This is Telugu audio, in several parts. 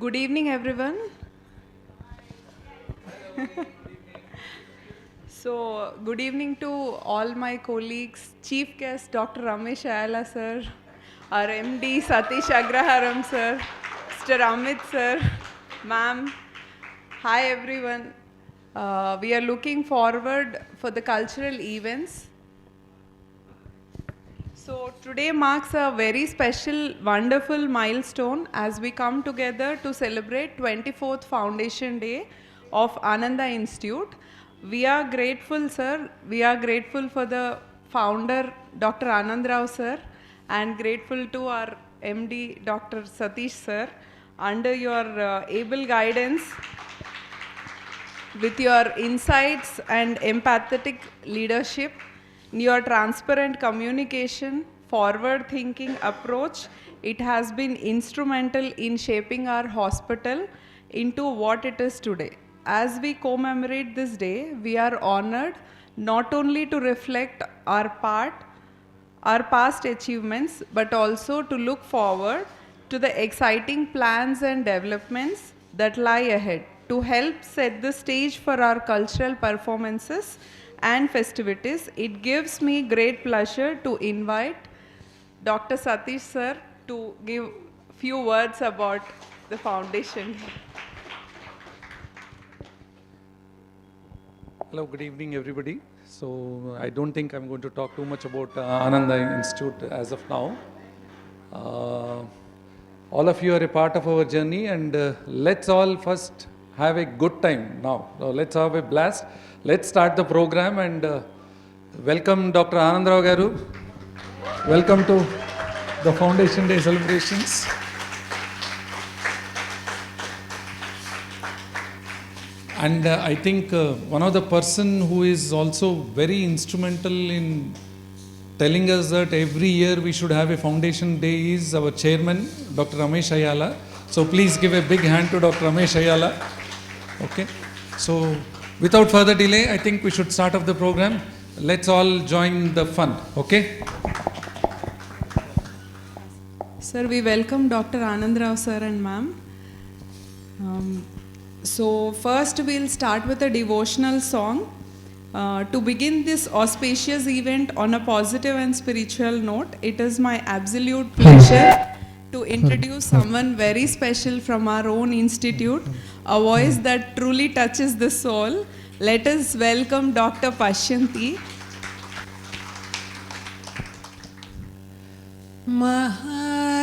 Good evening, everyone. So, good evening to all my colleagues, Chief Guest Dr. Ramesh Ayala sir, our MD Satish Agraharam sir, Mr. Amit sir, ma'am. Hi everyone. We are looking forward for the cultural events. So today marks a very special, wonderful milestone as we come together to celebrate 24th Foundation Day of Ananda Institute. We are grateful, sir. We are grateful for the founder, Dr. Anand Rao, sir, and grateful to our MD, Dr. Satish, sir. Under your able guidance, with your insights and empathetic leadership, your transparent communication, forward thinking approach, it has been instrumental in shaping our hospital into what it is today. As we commemorate this day, we are honored not only to reflect our past achievements, but also to look forward to the exciting plans and developments that lie ahead to help set the stage for our cultural performances and festivities. It gives me great pleasure to invite Dr. Satish sir to give few words about the foundation. Hello, good evening, everybody. So, I don't think I'm going to talk too much about Ananda Institute as of now. All of you are a part of our journey, and let's all first have a good time now. Let's have a blast. Let's start the program and welcome Dr. Anand Rao Garu. Welcome to the Foundation Day celebrations. And I think one of the person who is also very instrumental in telling us that every year we should have a foundation day is our chairman, Dr. Ramesh Ayala. So please give a big hand to Dr. Ramesh Ayala. Okay. So without further delay, I think we should start off the program. Let's all join the fun. Okay. Sir, we welcome Dr. Anand Rao sir and ma'am. So first we'll start with a devotional song. To begin this auspicious event on a positive and spiritual note, it is my absolute pleasure to introduce someone very special from our own institute, a voice that truly touches the soul. Let us welcome Dr. Pashyanti.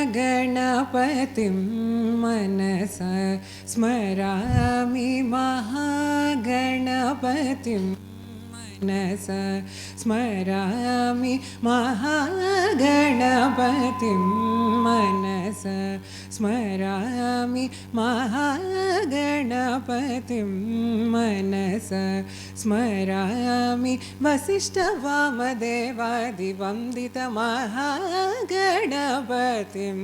महागणपतिं मनसा स्मरामि महागणपतिं मनसा स्मरामि महागणपतिं मनसा स्मरामि महागणपतिं मनसा स्मरामि वसिष्ठवामदेवादिवन्दितमहागणपतिं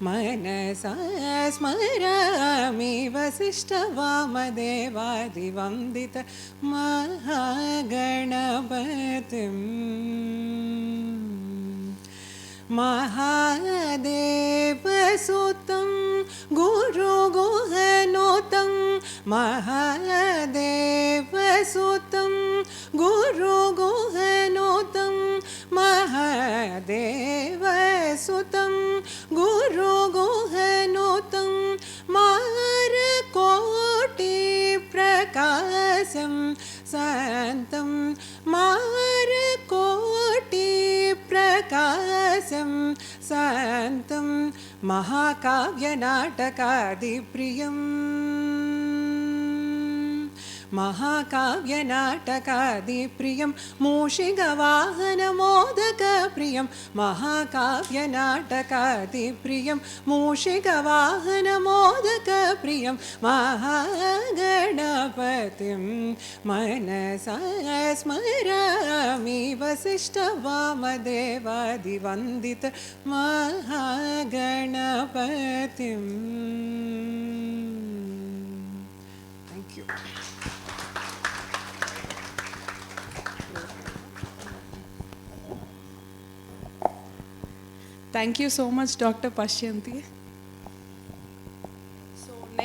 मनसा स्मरामि वसिष्ठवामदेवादिवन्दितमहागणपतिम् महादेवसुतं गुरुगुहनोतं महादेवसुतं गुरुगुहनोतं महादेवसुतं गुरुगुहनोतं मारकोटिप्रकाशं शान्तं मारकोटिप्रकाशं शान्तं महाकाव्यनाटकादिप्रियम् महाकाव्यनाटकादिप्रियं मूषिकवाहनमोदकप्रियं महाकाव्यनाटकादिप्रियं मूषिकवाहनमोदकप्रियं महागणपतिं मनसा स्मरामि वसिष्ठवामदेवादिवन्दित महागणपतिम्. Thank you. Thank you so much, Dr. Pashyanti. So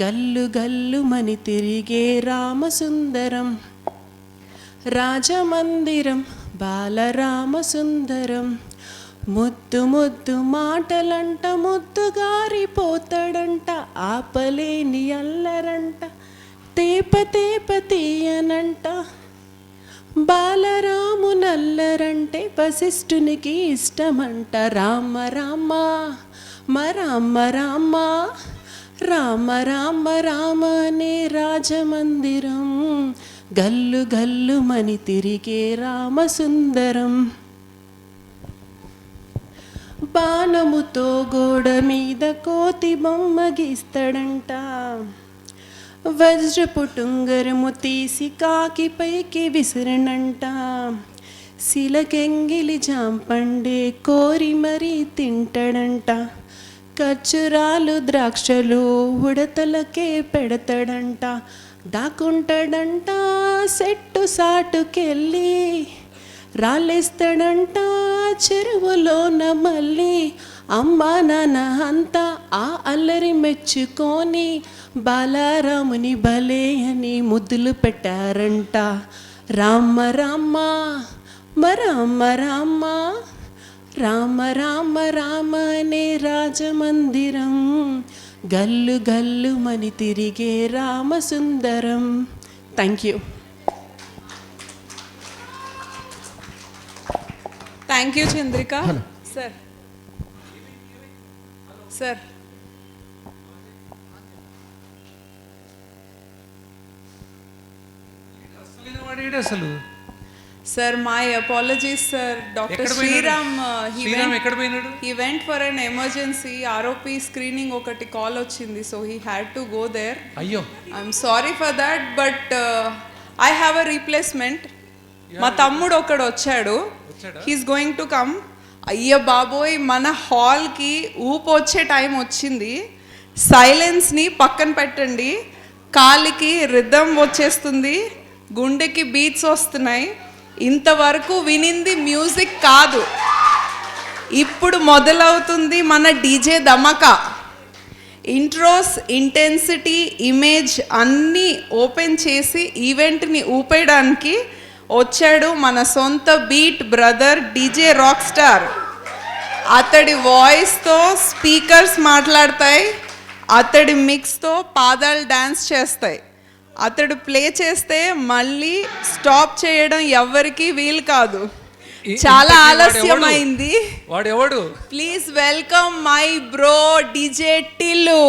గల్లు గల్లు మని తిరిగే రామసుందరం రాజమందిరం బాలరామసుందరం ముద్దు ముద్దు మాటలంట ముద్దుగారిపోతాడంట ఆపలేని అల్లరంట తేప తేప తీయనంట బాలరాము నల్లరంటే వశిష్ఠునికి ఇష్టమంట రామ రామ రామ రామ రామ రామ రామ అనే రాజమందిరం గల్లు గల్లు మని తిరిగే రామసుందరం బాణముతో గోడ మీద కోతి బొమ్మ గీస్తాడంట వజ్రపు టుంగరము తీసి కాకి పైకి విసిరినంట శిలకెంగిలి జాంపండే కోరి మరీ తింటాడంట ఖర్జూరాలు ద్రాక్షలు ఉడతలకే పెడతాడంట దాక్కుంటాడంట సెట్టు సాటుకెళ్ళి రాలేస్తాడంట చెరువులోన మళ్ళీ అమ్మా నాన్న అంతా ఆ అల్లరి మెచ్చుకొని బాలారాముని భలే అని ముద్దులు పెట్టారంట రామ రామ రామ రామ రామ రామ రామ అనే రాజమందిరం గల్లు గల్లు మని తిరిగే Ramasundaram. Thank you. Thank you Chandrika. Sir sir అసలు Sir, my apologies, sir. Dr. Sriram, he went for an emergency ROP screening okati call ochindi, so he had to go there. Ayyo. I'm sorry for that, but I have a replacement. Ma tammudu okadu vachadu. He's going to come. Ayya baboy, mana hall ki oop వచ్చే టైం వచ్చింది. సైలెన్స్ ని పక్కన పెట్టండి. కాలికి రిథమ్ వచ్చేస్తుంది, గుండెకి బీట్స్ వస్తున్నాయి. ఇంతవరకు వినింది మ్యూజిక్ కాదు, ఇప్పుడు మొదలవుతుంది మన డీజే ధమాకా. ఇంట్రోస్, ఇంటెన్సిటీ, ఇమేజ్ అన్నీ ఓపెన్ చేసి ఈవెంట్ని ఊపేయడానికి వచ్చాడు మన సొంత beat brother DJ rock star. అతడి వాయిస్తో స్పీకర్స్ మాట్లాడతాయి, అతడి మిక్స్తో పాదాలు డ్యాన్స్ చేస్తాయి. అతడు ప్లే చేస్తే మళ్ళీ స్టాప్ చేయడం ఎవ్వరికి వీలు కాదు. చాలా ఆలస్యమైంది. వాడెవడు? Please welcome my bro DJ Tillu.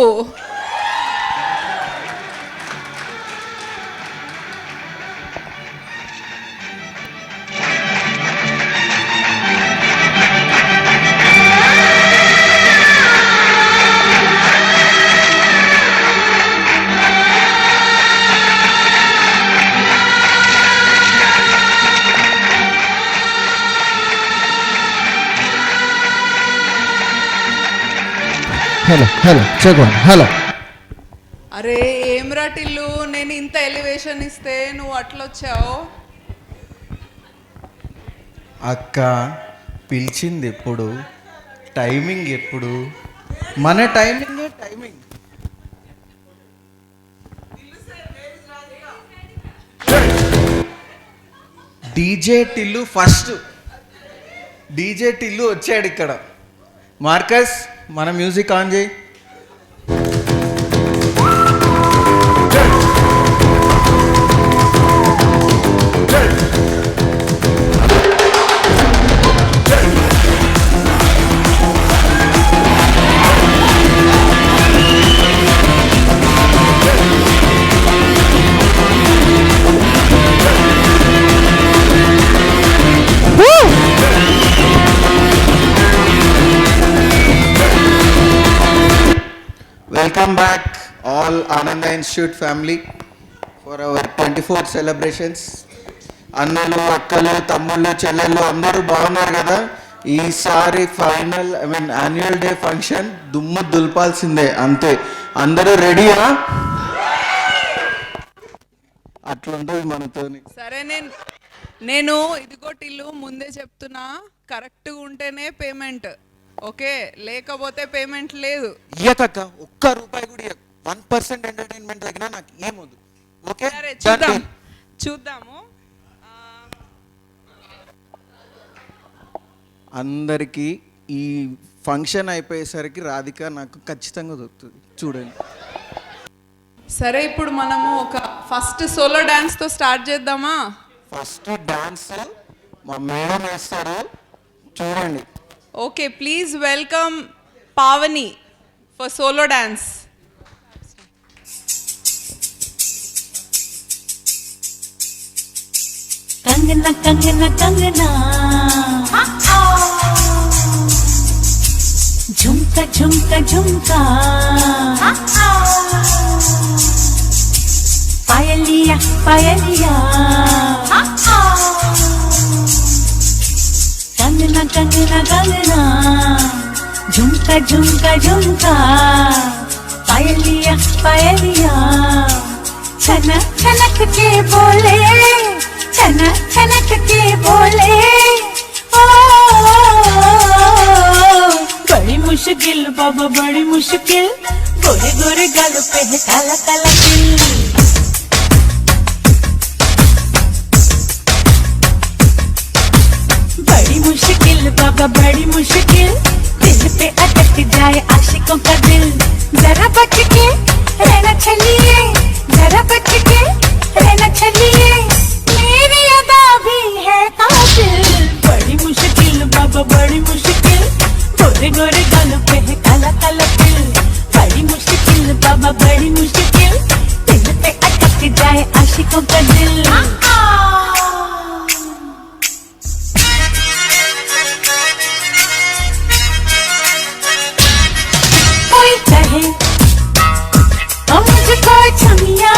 Hello hello చెగోన్ హలో. అరే ఏమ్రా టిల్లు, నేను ఇంత ఎలివేషన్ ఇస్తే నువ్వు అట్లొచ్చావు. అక్క పిలిచింది ఎప్పుడు, టైమింగ్ ఎప్పుడు? మన టైమింగే timing. DJ Tillu first. DJ Tillu వచ్చాడు ఇక్కడ. మార్కస్, మన మ్యూజిక్ ఆన్ చేయి. Welcome back all Ananda Institute family for our 24th celebrations. అన్నలు, అక్కలు, తమ్ముళ్ళు, చెల్లెళ్ళు అందరూ బాగున్నారు కదా? ఈసారి ఫైనల్ యాన్యువల్ డే ఫంక్షన్ దుమ్ము దులపాల్సిందే అంతే. అందరూ రెడీయా? అట్లుంటుంది మనతోని. సరే, నేను ఇదిగో టిల్లు ముందే చెప్తున్నా, కరెక్ట్గా ఉంటేనే పేమెంట్, ఓకే? లేకపోతే పేమెంట్ లేదు. ఇయ్యకక్క, ఒక్క రూపాయి కూడా 1% ఎంటర్టైన్మెంట్ దగ్గర నాకు ఏమొద్దు. ఓకే, సరే చూద్దాము. అందరికీ ఈ ఫంక్షన్ అయిపోయేసరికి రాధిక నాకు ఖచ్చితంగా దొరుకుతుంది, చూడండి. సరే, ఇప్పుడు మనము ఒక ఫస్ట్ సోలో డాన్స్తో స్టార్ట్ చేద్దామా? ఫస్ట్ డాన్స్ మా మేడం వేస్తారు, చూడండి. Okay, please welcome Pavani for solo dance. Kangana Kangana Kangana झुमका झुमका झुमका पायलिया पायलिया कंगना कंगना कंगना झुमका झुमका झुमका पायलिया पायलिया छनक छनक के बोले छनक छनक के बोले ओ बड़ी मुश्किल बाबा बड़ी मुश्किल गोरे गोरे गाल पे है काला काला दिल बड़ी मुश्किल बाबा बड़ी मुश्किल दिल पे अटक जाए आशिकों का दिल जरा बच के रहना चलिए जरा बच के रहना चलिए मेरी अदा भी है कातिल बड़ी मुश्किल बाबा बड़ी मुश्किल गोरे गोरे गालों पे है काला काला दिल बड़ी मुश्किल बाबा बड़ी मुश्किल दिल पे अटक जाए आशिकों का दिल कोई कहे ओ मुझको छमिया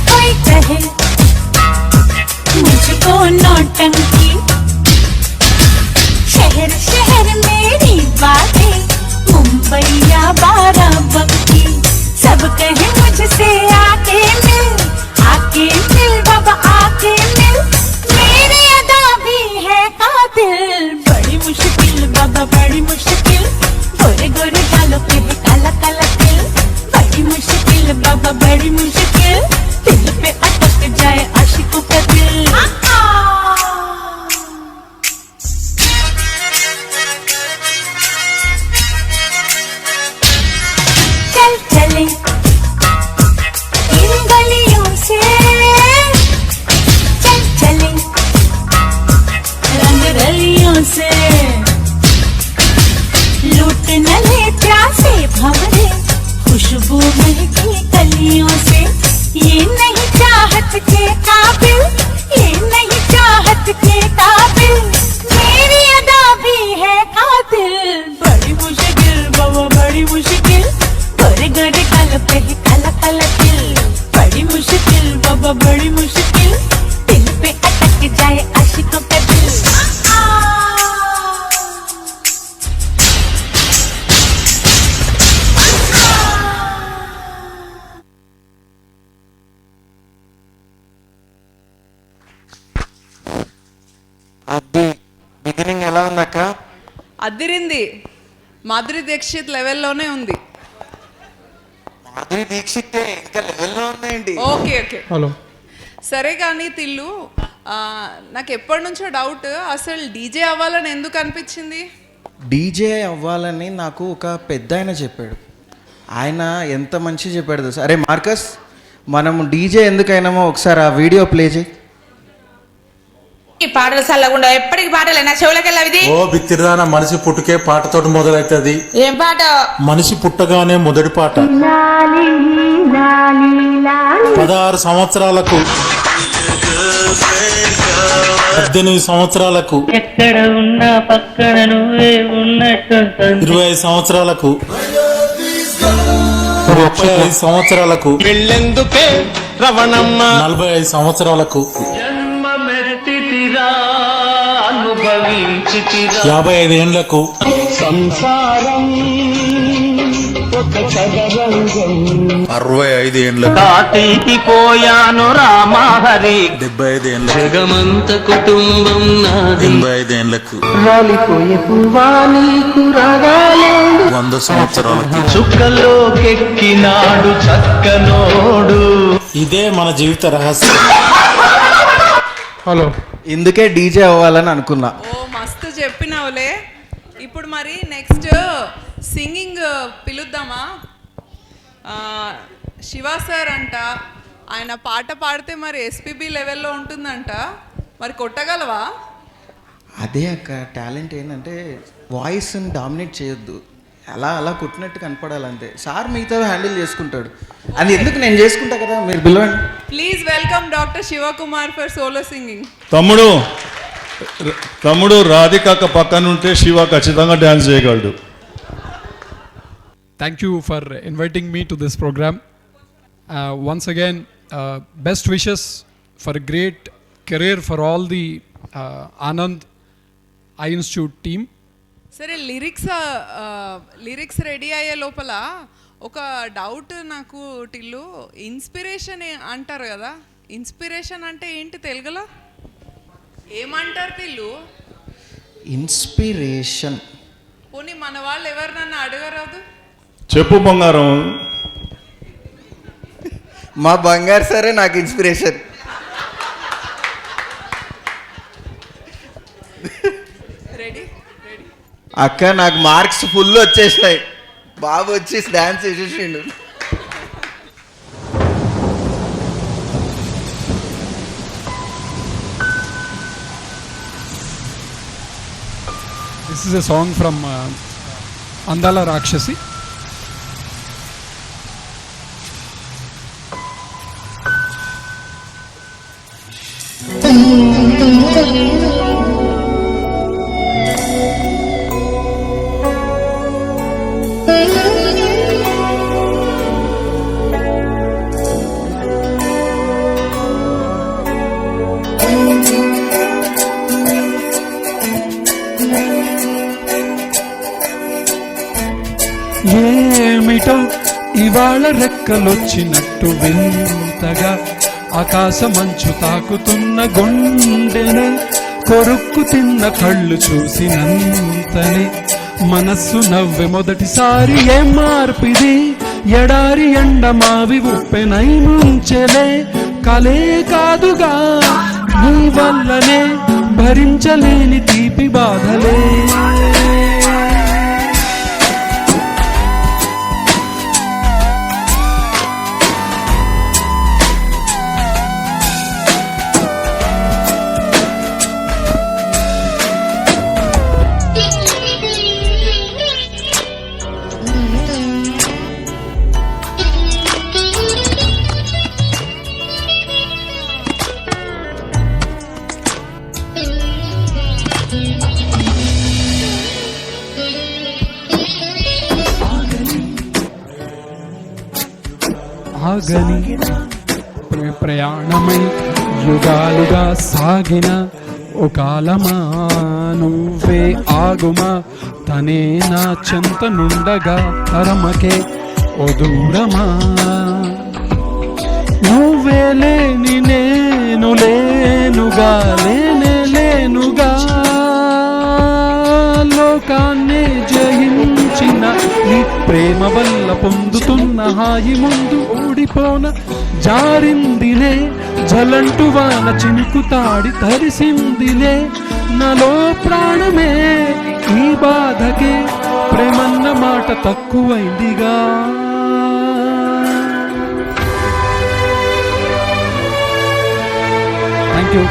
कोई कहे मुझको नौटंकी शहर शहर मेरी बातें मुंबई या बाराबंकी सब कहे मुझसे आके मिल बाबा आके मिल मेरी अदा भी है कातिल बड़ी मुश्किल बाबा बड़ी मुश्किल गोरे गोरे गालों पे है काला काला दिल बड़ी मुश्किल बाबा बड़ी मुश्किल दिल पे अटक जाए आशिकों का दिल चल चले इन गलियों से चल चले रंग रलियों से लूट न ले प्यासे भंवरे खुशबू महकी कलियों से ये नहीं चाहत के काबिल ये नहीं चाहत के काबिल मेरी अदा भी है कातिल बड़ी मुश्किल बाबा बड़ी मुश्किल गोरे गोरे गाल पे है काला काला दिल बड़ी मुश्किल बाबा बड़ी मुश्किल दिल पे अटक जाए आशिकों का दिल అది బిగినింగ్ ఎలా ఉందక్క? అదిరింది. మాధురి దీక్షిత్ లెవెల్లోనే ఉంది. మాధురి దీక్షిత్ ఇంకా లెవెల్లో ఉన్నాయండి. Okay okay, hello. సరే కానీ తిల్లు, నాకు ఎప్పటి నుంచో డౌట్, అసలు డీజే అవ్వాలని ఎందుకు అనిపించింది? డీజే అవ్వాలని నాకు ఒక పెద్ద ఆయన చెప్పాడు. ఆయన ఎంత మంచి చెప్పాడు తెలుసా? అరే మార్కస్, మనం డీజే ఎందుకైనామో ఒకసారి ఆ వీడియో ప్లే చేయి. ఈ పాటలు చల్లకుండా ఎప్పటికి పాటలే నా చెవులకెళ్ళ ఇది. ఓ బిత్తిరాన మనిషి పుట్టుకే పాటతోటి మొదలైతుంది. ఏం పాట? మనిషి పుట్టగానే మొదటి పాట. 16 సంవత్సరాలకు 18 సంవత్సరాలకు ఎక్కడ ఉన్నా పక్కన నువ్వే ఉన్నట్టు 25 సంవత్సరాలకు 35 సంవత్సరాలకు 45 సంవత్సరాలకు జన్మ మెరితిరా అనుభవించితిరా 55 ఏండ్లకు సంసారం 65 ఏండ్లకు కాటికి పోయాను రామహరి 75 ఏండ్లకు జగమంత కుటుంబం నాది 85 ఏండ్లకు రాలిపోయే పువ్వా నీకు రాగాలేడు 100 సంవత్సరాలకి చుక్కలోకెక్కినాడు చక్కనోడు. ఇదే మన జీవిత రహస్యం. హలో. ఇందుకే డీజే అవ్వాలని అనుకున్నా. ఓ మస్తు చెప్పినావులే. ఇప్పుడు మరి నెక్స్ట్ సింగింగ్ పిలుద్దామా? శివ సార్ అంట, ఆయన పాట పాడితే మరి ఎస్పీబీ లెవెల్లో ఉంటుందంట, మరి కొట్టగలవా? అదే అక్క టాలెంట్ ఏంటంటే వాయిస్ని డామినేట్ చేయొద్దు, అలా అలా కొట్టినట్టు కనపడాలంతే. సార్ మిగతా హ్యాండిల్ చేసుకుంటాడు. అది ఎందుకు నేను చేసుకుంటా కదా, మీరు పిలవండి. Please welcome doctor Shivakumar for solo singing. తమ్ముడు రాధికాక పక్కన ఉంటే శివ ఖచ్చితంగా డ్యాన్స్ చేయగలడు. Thank you for inviting me to this program. Once again, best wishes for a great career for all the Anand Eye Institute team. సరే, లిరిక్స్ రెడీ అయ్యే లోపల ఒక డౌట్ నాకు టిల్లు. ఇన్స్పిరేషన్ అంటారు కదా, ఇన్స్పిరేషన్ అంటే ఏంటి తెలుగులో ఏమంటారు టిల్లు? ఇన్స్పిరేషన్ పోనీ మన వాళ్ళు ఎవరు నన్ను అడగరాదు? చెప్పు బంగారం. మా బంగారు సరే నాకు ఇన్స్పిరేషన్. రెడీ? అక్క నాకు మార్క్స్ ఫుల్ వచ్చేసినాయి, బాబు వచ్చి dance చేసేసిండు. This is a song from Andala Rakshasi. ఏమిటో ఇవాళ రెక్కలొచ్చినట్టు వింతగా ఆకాశమంచు తాకుతున్న గుండెనే కొరుక్కు తిన్న కళ్ళు చూసినంతనే మనస్సు నవ్వె మొదటిసారి ఏం మార్పిది ఎడారి ఎండ మావి ఉప్పెనై ముంచెలే కలే కాదుగా నీ వల్లనే భరించలేని తీపి బాధలే ఆగని ప్రయాణమై యుగాలుగా సాగిన ఓ కాలమా నువ్వే ఆగుమా తనే నా చెంత నుండగా తరమకే ఓ దూరమా నువ్వే లేని నేను లేనుగా లేనే లేనుగా లోకాన్నే జయించిన నీ ప్రేమ వల్ల పొందుతున్న హాయి ముందు ఓడిపోన జారిందిలే జలంటు వాన చినుకు తాడి తరిసిందిలే నాలో ప్రాణమే ఈ బాధకే ప్రేమన్న మాట తక్కువైందిగా thank you.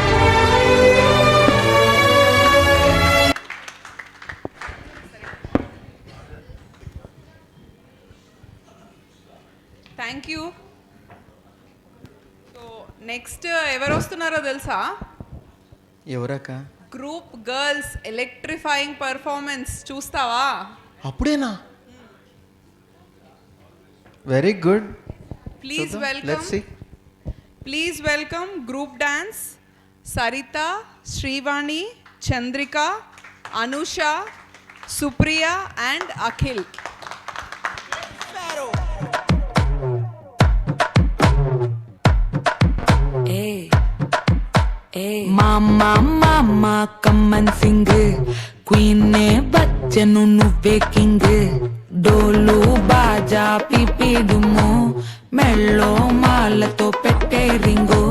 Thank you. So next ఎవరు వస్తున్నారో తెలుసా? ఎవరక్క? గ్రూప్ గర్ల్స్ ఎలక్ట్రిఫైయింగ్ పర్ఫార్మెన్స్ చూస్తావా? అప్పుడేనా? Very good. Please welcome group dance Sarita, Srivani, Chandrika, Anusha, Supriya and Akhil. మామా కమ్మన్ సింగ్ క్వీన్ బచ్చను నువ్వే కింగ్ డోలు బాజా పిపిడుము మెళ్ళో మాలతో పెట్టే రింగు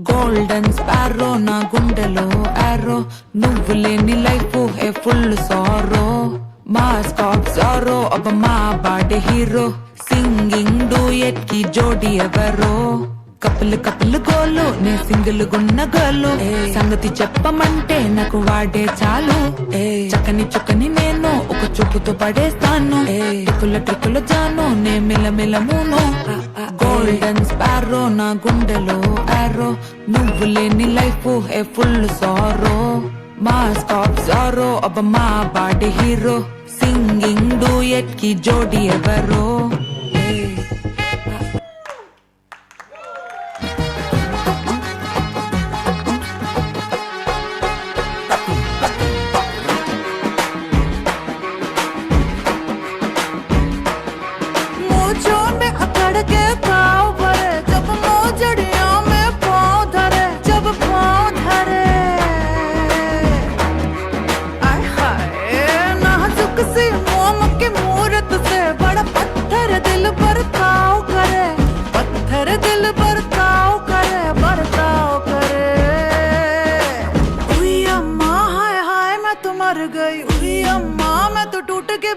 గోల్డెన్ స్పారో నా గుండెలో ఆరో నువ్వు లేని life A full sorrow mask of sorrow అబ్బ మా బాడీ హీరో సింగింగ్ డూయట్ కి జోడి ఎవరో కప్పులు గోలు నే సింగిల్ గున్న గోలు సంగతి చెప్పమంటే నాకు వాడే చాలు చక్కని నేను ఒక చూపుతో పడేస్తాను ట్రిక్కుల జాను నే మిలమిలమును గోల్డెన్ స్పారో నా గుండెలో ఆరో నువ్వు లేని life A full sorrow mask of sorrow అబ్బ మా బాడీ హీరో సింగింగ్ డూయట్ కి జోడి ఎవరో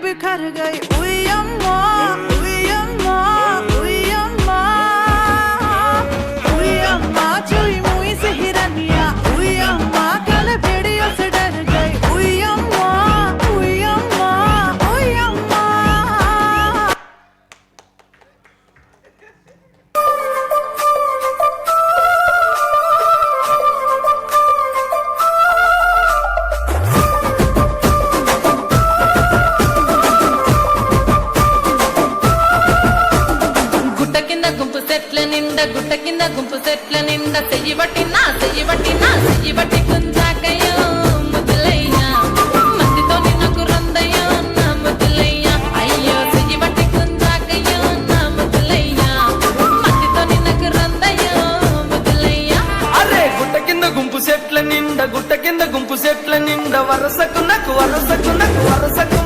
बिखर गई उई अम्मा उई अम्मा उई अम्मा उई अम्मा चुई मुई से हिरनिया उई अम्मा कल भेड़ियों से डर गई उई अम्मा उई अम्मा उई अम्मा గుట్ట కింద గుంపు సెట్ల నిండా చెయ్యి బట్టి కుంజాకయ్యో ముద్దులయ్యా మందితో నిన్నకు రందయ్యో నా ముద్దులయ్యా అయ్యో చెయ్యి బట్టి కుంజాకయ్యో నా ముద్దులయ్యా మందితో నిన్నకు రందయ్యో ముద్దులయ్యా అరే గుట్ట కింద గుంపు సెట్ల నిండా వరసకు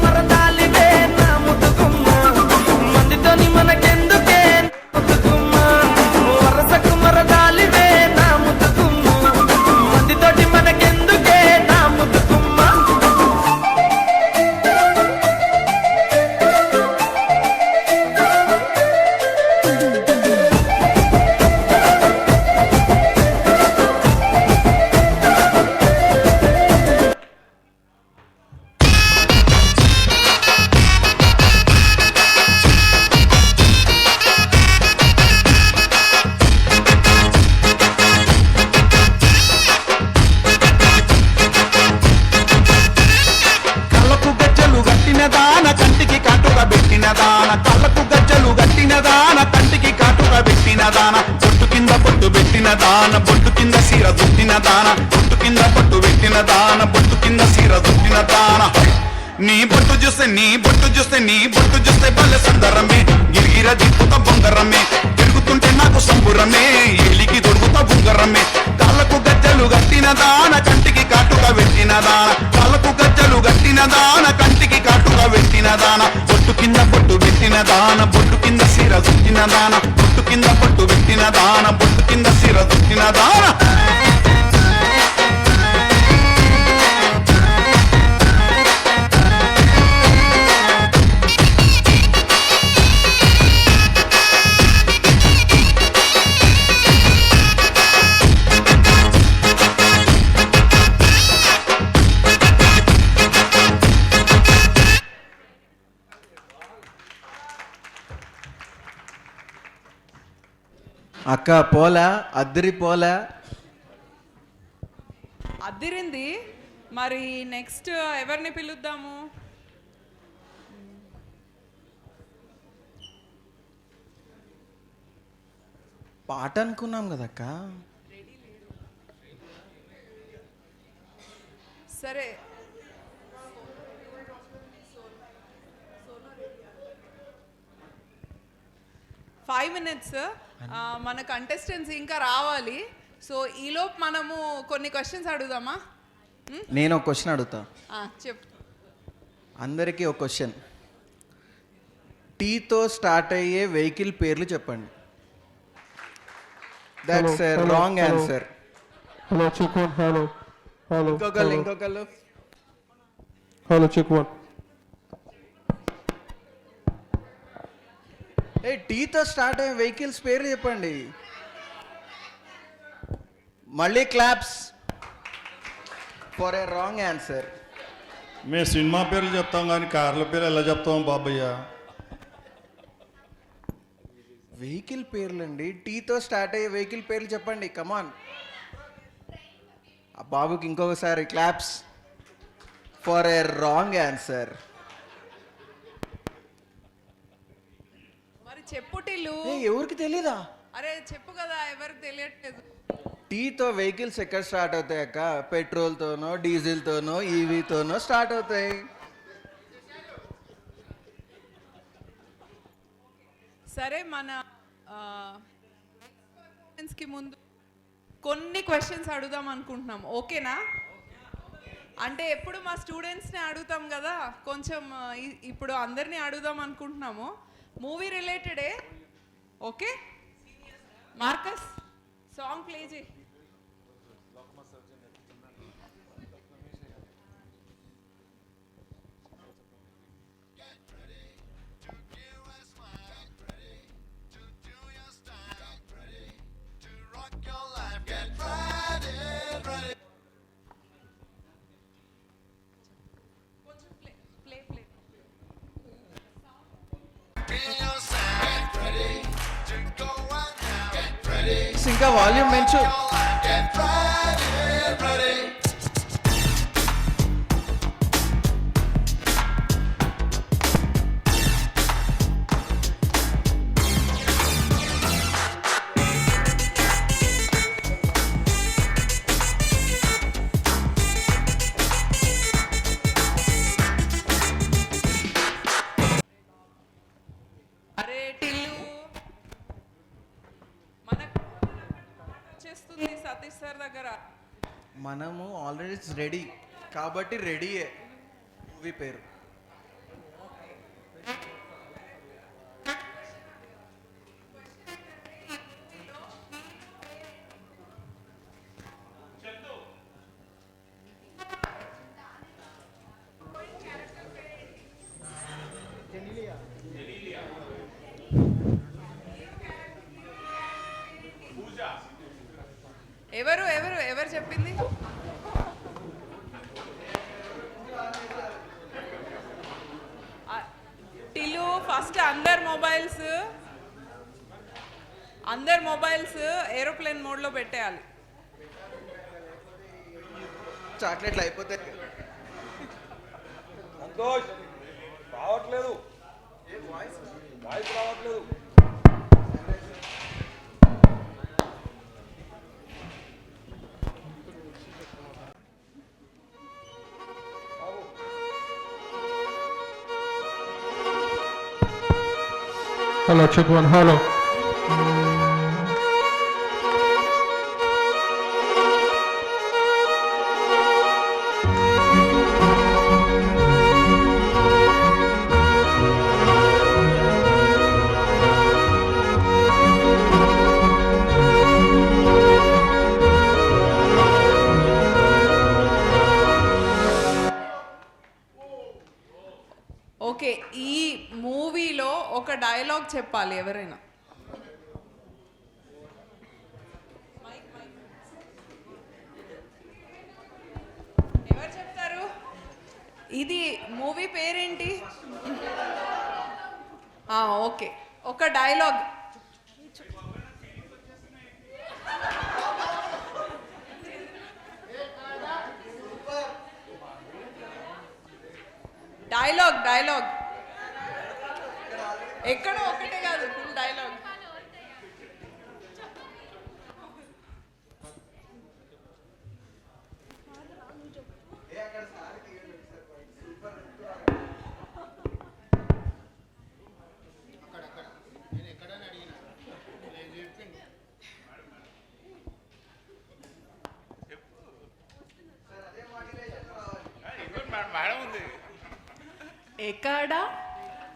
మరదాలివే నా ముద్దుకుమ్మ మందితోని మనకెందుకే కళ్ళకు గజ్జలు గట్టిన దాన కంటికి కాటుగా పెట్టిన దాన బొట్టు కింద పొట్టు పెట్టిన దాన బొట్టు కింద సీర దుట్టిన దాన బొట్టు కింద పొట్టు పెట్టిన దాన బొట్టు కింద సీర దుట్టిన దాన నీ బొట్టు చూస్తే భలే సుందరమే గిరిగిర దిక్కుత బొంగరమే తిరుగుతుంటే నాకు సంబురమే ఎలికి దొరుకుతా బుంగరమే కాళ్ళకు గజ్జలు గట్టిన దాన కంటికి కాటుగా పెట్టిన దాన కాళ్ళకు గజ్జలు గట్టిన దాన కంటికి కాటుగా పెట్టిన దాన బొట్టు కింద పొట్టు పెట్టిన దాన బొట్టు కింద సీర దుట్టిన దాన బొట్టు కింద పొట్టు పెట్టిన దాన బొట్టు కింద సీర దుట్టిన దాన అక్క పోలా అద్దరి పోలా అదిరింది. మరి నెక్స్ట్ ఎవరిని పిలుద్దాము? పాట అనుకున్నాం కదక్క. సరే, ఫైవ్ మినిట్స్ మన కంటెస్టెంట్స్ ఇంకా రావాలి. సో ఈలోపు మనము కొన్ని క్వశ్చన్స్ అడుగుదామా? నేను ఒక క్వశ్చన్ అడుగుతా. చెప్పు. అందరికీ ఒక క్వశ్చన్. టీతో స్టార్ట్ అయ్యే వెహికల్ పేర్లు చెప్పండి. That's wrong answer. Hello check one. Hello hello ఇంకొకళ్ళు హలో చెక్ వన్. టీతో స్టార్ట్ అయ్యే వెహికల్స్ పేర్లు చెప్పండి. మళ్ళీ claps for a wrong answer. మేము సినిమా పేర్లు చెప్తాం కానీ కార్ల పేర్లు ఎలా చెప్తాం బాబయ్య? వెహికల్ పేర్లు అండి. టీతో స్టార్ట్ అయ్యే వెహికల్ పేర్లు చెప్పండి. కమాన్. ఆ బాబుకి ఇంకొకసారి claps for a wrong answer. మరి చెప్పు టిల్లు. ఎవరికి తెలీదా? అరే చెప్పు కదా, ఎవరికి తెలియట్లేదు. టీతో వెహికల్స్ ఎక్కడ స్టార్ట్ అవుతాయి అక్క? పెట్రోల్తోనో, డీజిల్తోనో, ఈవీతోనో స్టార్ట్ అవుతాయి. సరే, మన కి ముందు కొన్ని క్వశ్చన్స్ అడుగుదాం అనుకుంటున్నాం. ఓకేనా? అంటే ఎప్పుడు మా స్టూడెంట్స్ని అడుగుతాం కదా, కొంచెం ఇప్పుడు అందరినీ అడుగుదాం అనుకుంటున్నాము. మూవీ రిలేటెడే. ఓకే మార్కస్, సాంగ్ ప్లే చేయి. ఇంకా వాల్యూమ్ పెంచు. అరే టిల్లు, మనకు వచ్చేస్తుంది సతీష్ సార్ దగ్గర. మనము ఆల్రెడీ రెడీ కాబట్టి రెడీయే మూవీ పేరు. ఎవరు ఎవరు ఎవరు చెప్పింది? టిల్లు, ఫస్ట్ అందరు మొబైల్స్ ఏరోప్లేన్ మోడ్లో పెట్టేయాలి. చాక్లెట్లు అయిపోతాయి. రావట్లేదు. Hello check one. Hello okay, ఈ మూవీలో ఒక డైలాగ్ చెప్పాలి ఎవరైనా. ఎవరు చెప్తారు? ఇది మూవీ పేరేంటి? ఓకే, ఒక డైలాగ్. డైలాగ్ ఎక్కడో ఒకటే కాదు, ఫుల్ డైలాగ్. ఎక్కడా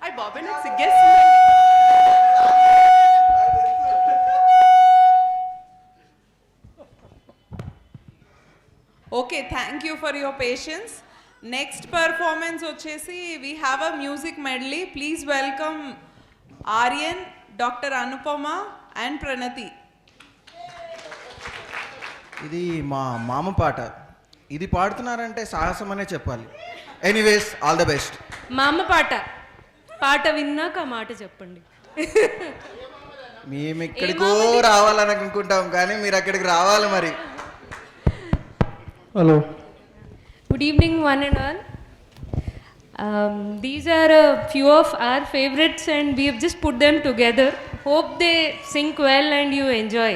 అయ్యి బాబాయ్ నాకు సిగ్గేస్తుంది. Okay, thank you for your patience. Next performance వచ్చేసి we have a music medley. Please welcome Aryan, doctor Anupama and Pranathi. ఇది మా మామ పాట. ఇది పాడుతున్నారంటే సాహసం అనే చెప్పాలి. Anyways, all the best. మా అమ్మ పాట విన్నాక ఆ మాట చెప్పండి. మేము ఎక్కడికో రావాలని అనుకుంటాం కానీ మీరు అక్కడికి రావాలి మరి. Hello. Good evening, one and all. These are a few of our favorites, and we have just put them together. Hope they sync well and you enjoy.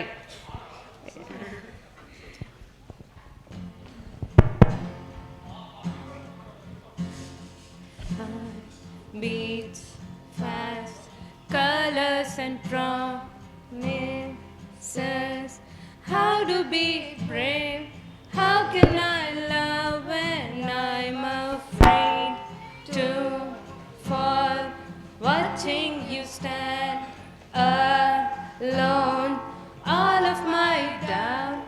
Beats fast, colors and promises. How to be brave? How can I love when I'm afraid to fall? Watching you stand alone, all of my doubt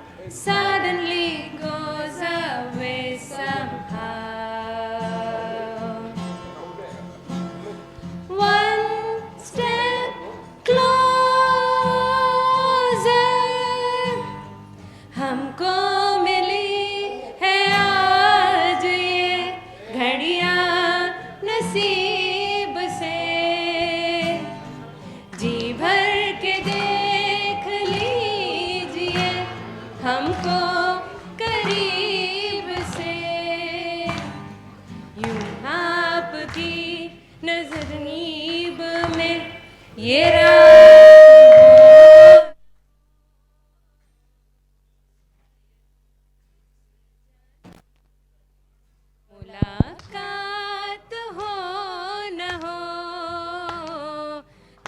suddenly goes away somehow. One step closer, हमको मिली है आज ये घड़ियाँ नसीब से, जी भर के देख लीजिए हमको करीब से, यूं आपकी नजर नीब में ये मुलाकात हो न हो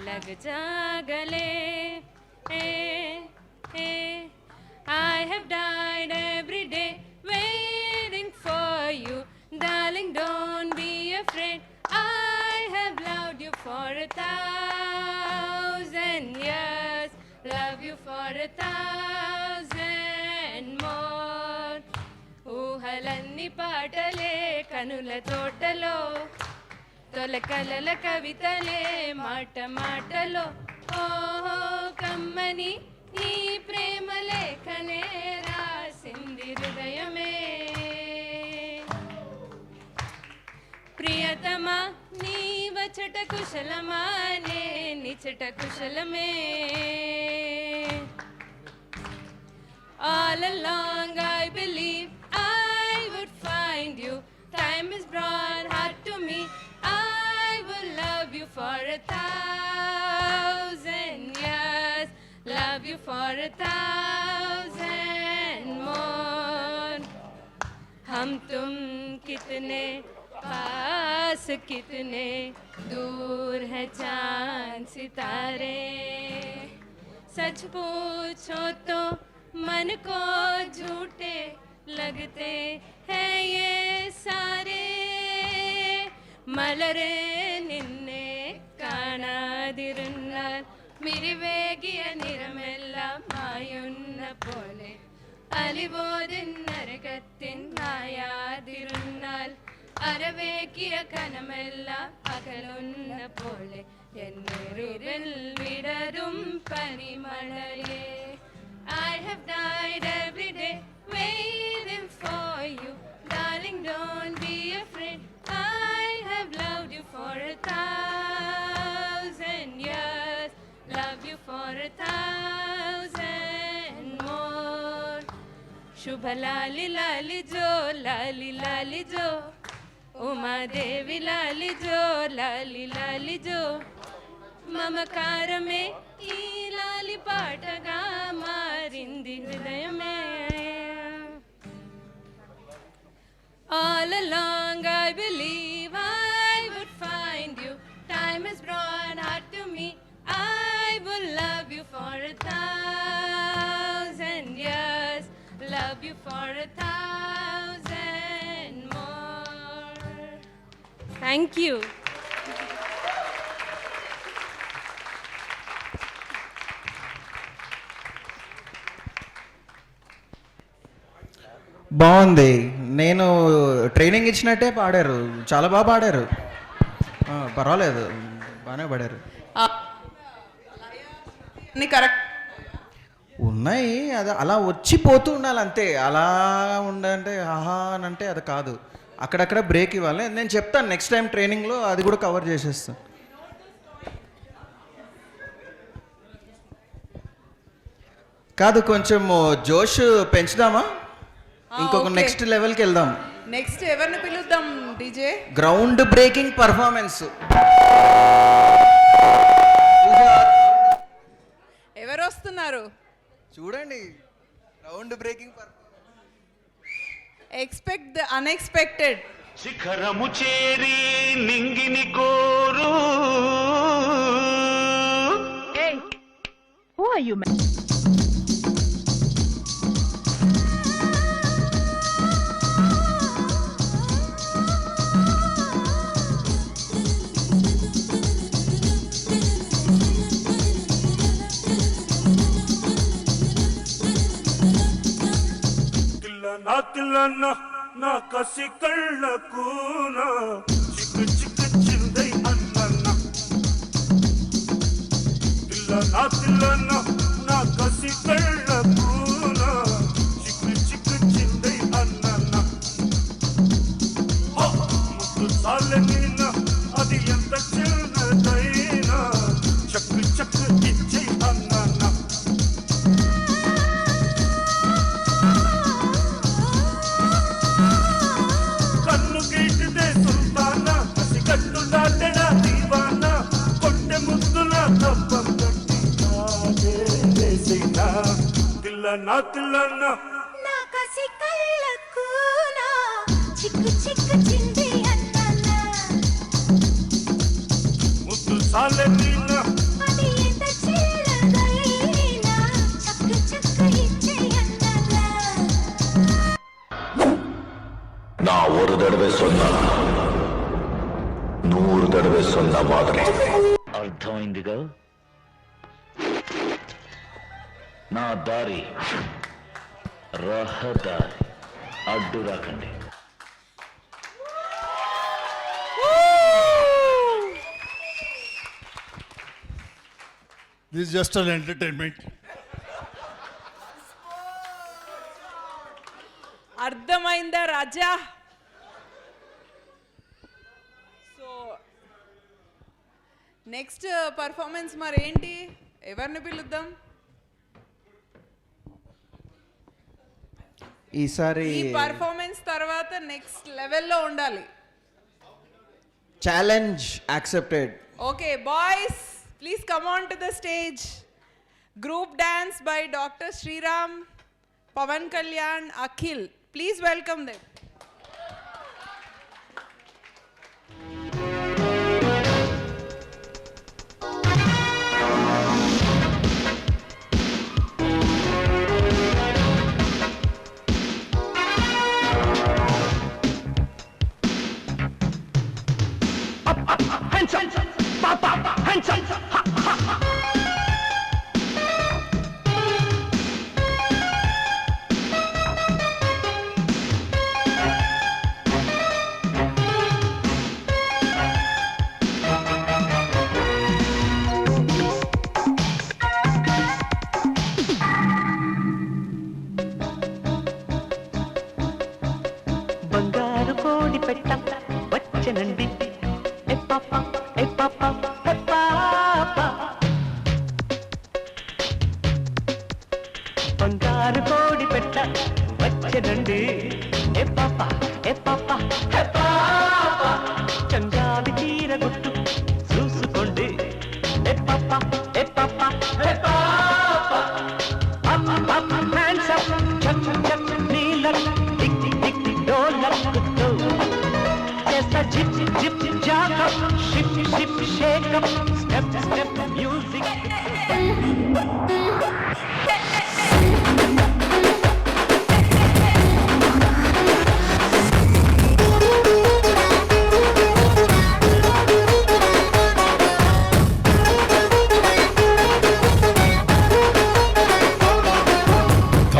लग जा गले. I have died every day waiting for you, darling, don't be afraid. I have loved you for 1,000 years, love you for 1,000 more. ఊహలన్నీ పాటలే కనుల తోటలో, తొలకలల కవితలే మాట మాటలో, ఓహో కమ్మని ఈ ప్రేమ లేఖనే రాసింది హృదయమే. ప్రియతమా నీ వచట కుశలమా నే నిచట కుశలమే. All along I believe I would find you. Time has brought heart to me. I will love you for 1,000 years. Love you for 1,000 more. हम तुम कितने पास कितने दूर है चांद सितारे. सच पूछो तो मन को झूठे लगते हैं ये सारे. മലരെ നിന്നെ കാണാതിരുന്നാൽ മിരിവേകിയ നിറമെല്ലാം മായുന്ന പോലെ, അലിബോധിൻ നരകത്തിൻ മായാതിരുന്നാൽ അരവേക്കിയ കനമെല്ലാം അകലുന്ന പോലെ, എന്നൊരുരിൽ വിടരും പനിമഴയെ. I have died every day waiting for you, darling, don't be afraid. I have loved you for 1,000 years, love you for 1,000 more. शुभ लाली लाली जो, लाली लाली जो, उमा देवी लाली जो, लाली लाली जो, మమకారమే ఈ లాలి పాటగా మారింది హృదయమే. All along I believe I would find you. Time has brought heart to me. I will love you for 1,000 years. Love you for 1,000 more. Thank you. బాగుంది. నేను ట్రైనింగ్ ఇచ్చినట్టే పాడారు, చాలా బాగా పాడారు. పర్వాలేదు, బాగానే పాడారు. అన్ని కరెక్ట్ ఉన్నాయి, అది అలా వచ్చిపోతూ ఉండాలి అంతే. అలా ఉండంటే ఆహా అని అంటే అది కాదు, అక్కడక్కడ బ్రేక్ ఇవ్వాలి. నేను చెప్తాను నెక్స్ట్ టైం ట్రైనింగ్లో, అది కూడా కవర్ చేసేస్తాను. కాదు, కొంచెం జోష్ పెంచుదామా, ఇంకొక okay. నెక్స్ట్ లెవెల్కి వెళ్దాం. నెక్స్ట్ ఎవరిని పిలుద్దాం డీజే? Ground breaking performance. ఎవరు వస్తున్నారు చూడండి, groundbreaking expect the unexpected. శిఖరము చేరి నింగిని కోరు. Who are you, man? Thillana నా కసి కళ్ళకు నా చిక్కు చిక్కు చిందై అన్న. తిల్లన్న నా కసి కళ్ళకు నా చిక్కు చిక్కు చిందై అన్న. ముద్దు సాలెనిన అది ఎంత చిన్నదైనా చక్కు చక్కు ఇచ్చై అన్న. తిల్లన్న నా కసి కళ్ళకు నా చిక్కు చిక్కు చింది అన్న. ముద్దు సాలెనిన అది ఎంత చిన్నదైనా చక్కు చక్కు ఇచ్చే అన్న. நா ஒரு தடவை சொன்னா 100 தடவை சொன்ன மாதிரி. అర్థమైందిగా? నా దారి రహదారి, అడ్డు రాకండి. This just an entertainment. అర్థమైందా రాజా? సో నెక్స్ట్ పర్ఫార్మెన్స్ మరి ఏంటి, ఎవరిని పిలుద్దాం? ఈసారి ఈ పర్ఫార్మెన్స్ తర్వాత నెక్స్ట్ లెవెల్లో ఉండాలి. Challenge accepted. Okay boys, please come on to the stage. Group dance by doctor Sriram, Pawan Kalyan, Akhil. Please welcome them. బంగారు కోడి పెట్ట వచ్చనండి, ఏ పాప ఏ పాప ఏ పాప. బంగారు కోడి పెట్ట వచ్చనండి, ఏ పాప ఏ పాప ఏ పాప. చంగాది చీర గుట్టు చూసుకోండి, ఏ పాప ఏ పాప ఏ పాప. హ్యాండ్స్ అప్ చక్ చక్ నీలం టిక్ టిక్ డోలకుతో చేస్తా zip zip jack up ship ship shake up step step music.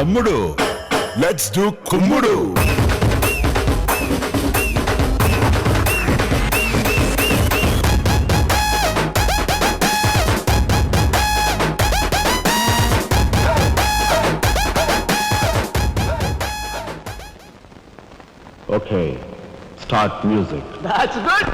తమ్ముడు లెట్స్ డూ కుమ్ముడు. Okay, start music. That's good.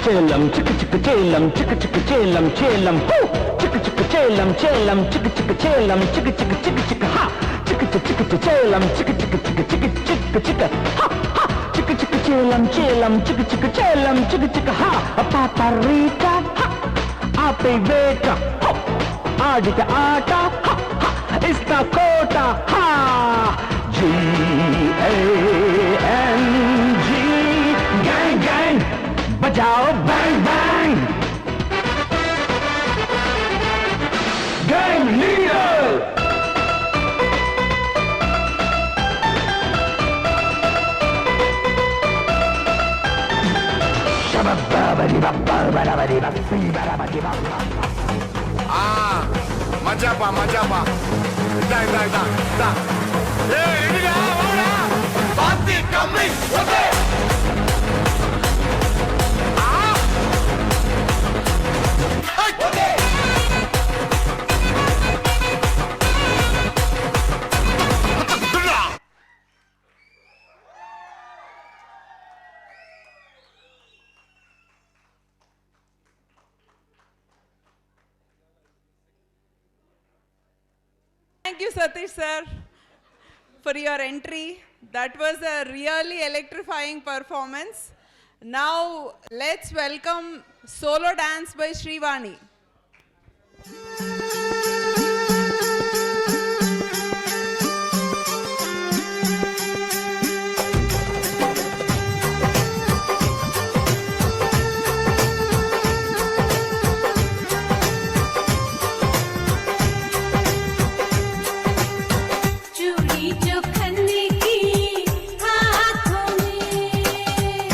Chelam, chicka chicka chelam, chicka chicka chelam, chelam, hoo! Chicka chicka chelam, chelam, chicka chicka chelam, chicka chicka chicka chicka ha! Chicka chicka chicka chelam, chicka chicka chicka chicka chicka chicka ha! Ha! Chicka chicka chelam, chelam, chicka chicka chelam, chicka chicka ha! Papa Rita, ha! Ape beta, ho! Aadita aata, ha! Ha! Isna kota, ha! G-A-N-G, gang gang! बजाओ बैंग बैंग गैंग लीडर మజాపా మజాపా దా దా దా దా ఏ ఇడిగా ఓడా బాతి coming okay Thank you, Satish sir, for your entry. That was a really electrifying performance. Now, let's welcome solo dance by Shrivani. चूड़ी जो खन्ने की हाथों में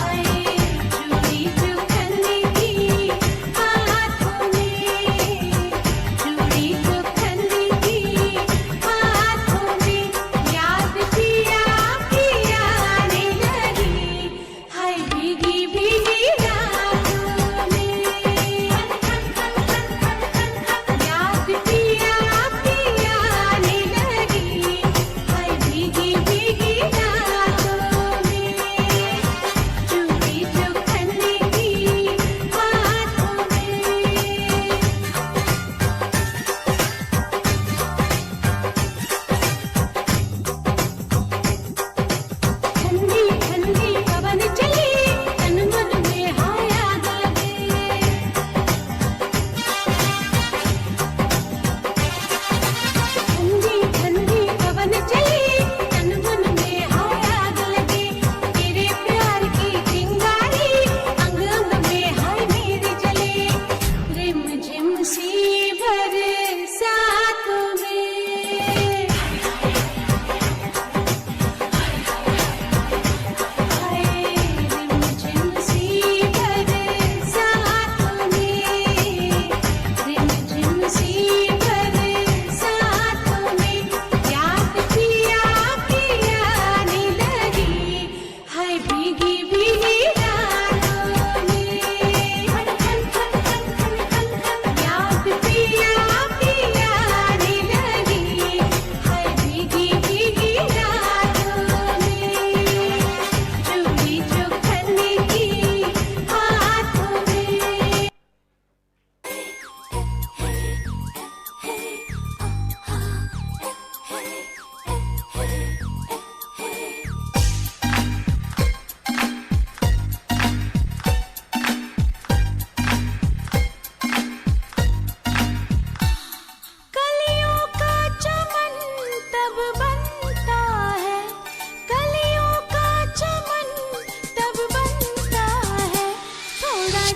आए, चूड़ी जो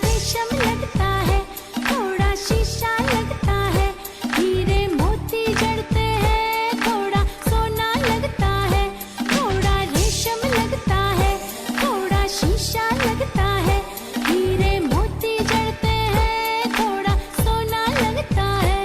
रेशम लगता है, थोड़ा शीशा लगता है, हीरे मोती जड़ते हैं, थोड़ा सोना लगता है, थोड़ा रेशम लगता है, थोड़ा शीशा लगता है, हीरे मोती जड़ते हैं, थोड़ा सोना लगता है।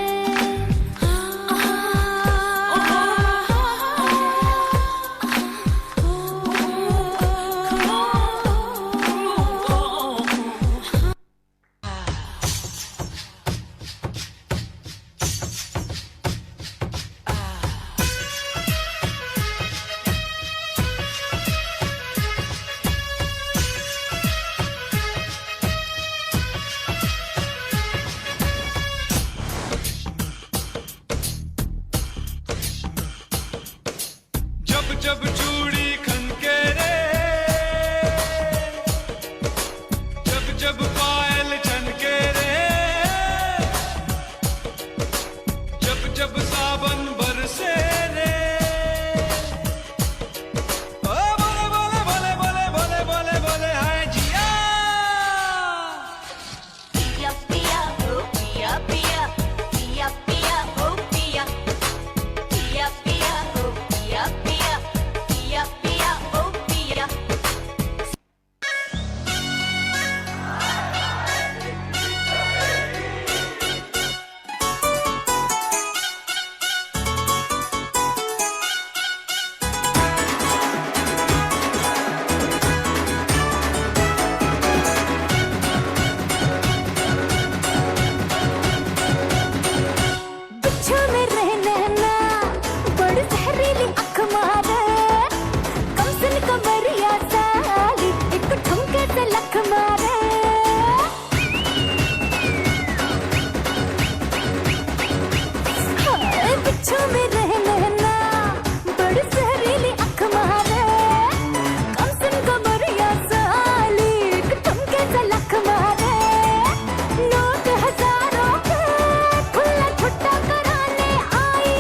जब जब चूड़ी खनके रे, जब जब पायल छनके रे, जब जब सावन बरसे रे, ओ बोले बोले बोले बोले बोले बोले बोले हाय जिया। पिया पिया ओ पिया पिया, पिया पिया ओ पिया, पिया पिया ओ पिया पिया, पिया पिया ओ पिया। बिच्छू में रहना ना, बड़ जहरीली अख मारे, कमसन कमरिया साली, एक ठुमके से लख मारे। हाय बिच्छू में रहना ना, बड़ जहरीली अख मारे, कमसन कमरिया साली, एक ठुमके से लख मारे। नोट हजारों के खुला छुट्टा कराने आई,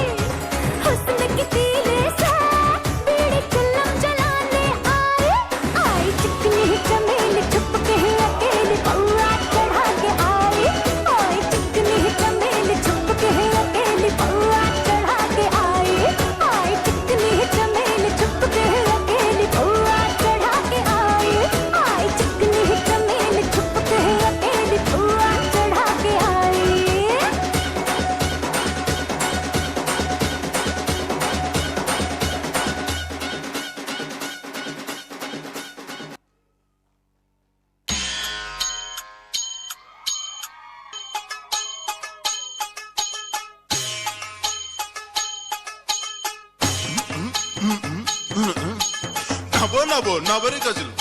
हुस्न की तीले से बीड़ी चिल्लम जलाने आई। आई चिकनी चमेली छुप के अकेली पौआ चढ़ा के आई, आई चिकनी चमेली छुप के अकेली पौआ चढ़ा के आई, आई चिकनी चमेली छुप के अकेली पौआ चढ़ा के आई, आई चिकनी चमेली छुप के अकेली पौआ चढ़ा के आई। నవో నవో నవరి గజలు,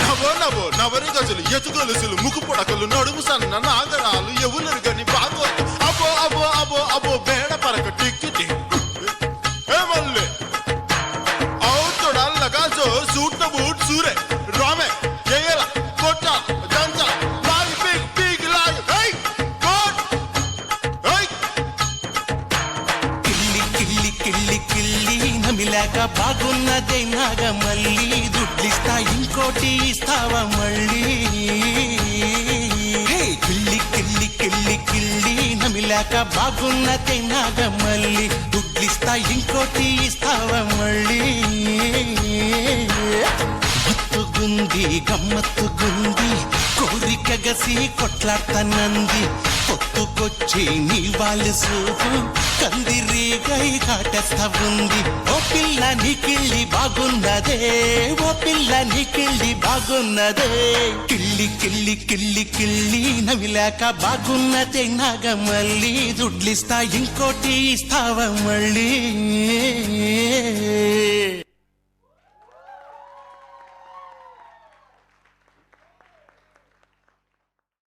నవో నవో నవరి గజలు, ఎతుగొలుసులు, ముక్కు పొడకలు, నడుము సన్న నాగరాలు, ఎవరు గని బాగోతు, అబో అబో అబో అబో బేడ పరక టిక్కి మల్లె అవుతుడా లగా జో సూట్ బూట్ సూరే రామే జయల కొట్ట దంచ లాగి బిగ్ బిగ్ లాగి హై కోట్ హై కిల్లి కిల్లి కిల్లి కిల్లి నమిలాక బాగున్నదే నాగమల్లి, దుడ్లిస్తా ఇంకోటి ఇస్తావా మళ్ళీ. హే కిల్లి కిల్లి కిల్లి కిల్లి నమిలాక బాగున్నదే నాగమల్లి, దుడ్లిస్తా ఇంకోటి ఇస్తావా మళ్ళీ. మత్తుగుంది గమ్మత్తుగుంది, కోరిక గసి కొట్లాడతానంది, పొత్తుకొచ్చి నీ వాళ్ళు సూపు కందిరీగై కాటేస్తా ఉంది. ఓ పిల్ల నీకిళ్ళి బాగున్నదే, ఓ పిల్ల నీకిళ్ళి బాగున్నదే, కిల్లి కిల్లి కిల్లి కిల్లి నమిలాక బాగున్నదే నాగమల్లి, దుడ్లిస్తా ఇంకోటి ఇస్తావా మళ్ళీ.